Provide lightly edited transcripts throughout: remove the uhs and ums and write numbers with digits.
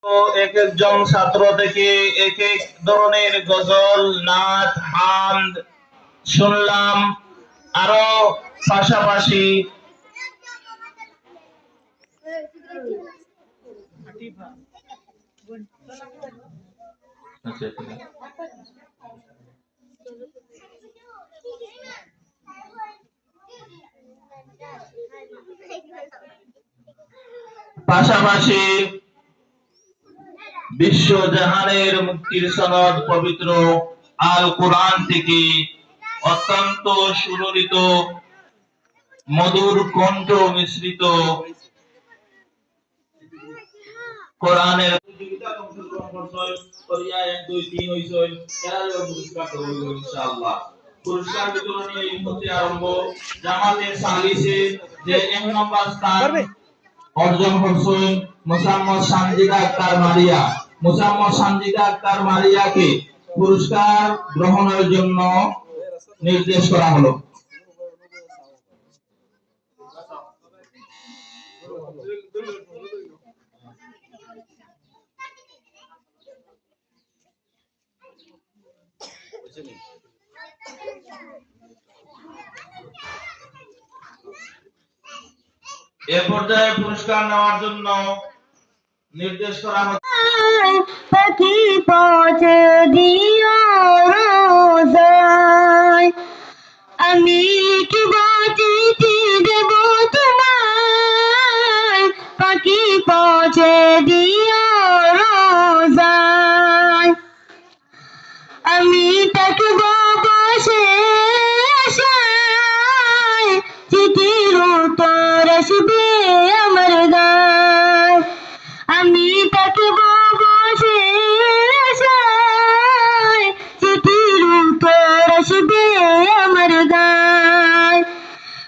তো এক একজন ছাত্র থেকে এক এক ধরনের গজল, নাচ, হামদ শুনলাম। আরো পাশাপাশি পাশাপাশি বিশ্বজাহানের মুক্তির সনদ পবিত্র আল কোরআন থেকে অত্যন্ত সুললিত মধুর কণ্ঠ মিশ্রিত কোরআনের প্রতিযোগিতা অংশগ্রহণ করছেন করিয়া 1 2 3 হইছেন এরাও পুরস্কার দেব ইনশাআল্লাহ। পুরস্কার বিতরণী এই মুহূর্তে আরম্ভ। জামাতে সালিসে যে 1 নম্বর স্থান অর্জন করছেন মোসাম্মদ সানজিদা আক্তার মারিয়া। মোসাম্মদ সানজিদা আক্তার মারিয়াকে পুরস্কার গ্রহণের জন্য নির্দেশ করা হলো। এ পর্যায়ে পুরস্কার নেওয়ার জন্য নির্দেশ করা হচ্ছে। পাখি পৌঁছে দিও রোজায়, আমি কি চিঠি দেব তোমায়, পাখি পৌঁছে দিও রোজায়, আমি থাকব বসে আশায়, চিঠির উত্তর আসবে আমার গায়, আমি থাকব বসে আশায়, চিঠির উত্তর আসবে আমার গায়,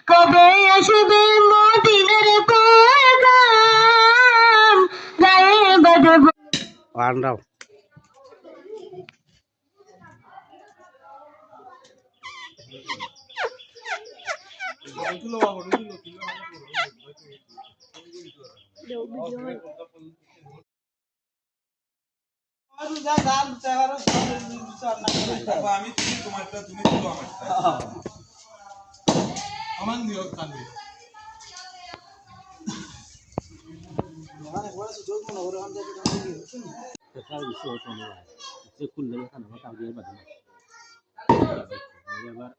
কবে আসবে মদিনার পয়গাম, গায়ে বাঁধব আন্দাও আমি তুমি তোমারটা তুমি তো আমারটা আমার নিয়োগ কান্দে অনেক বড় সুযোগ মনে করে আমরা যেটা করি শুনি এটা ইস্যু হচ্ছে না যে খুললে এখানে কথা দিয়ে বাদ না এবার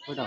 ওটা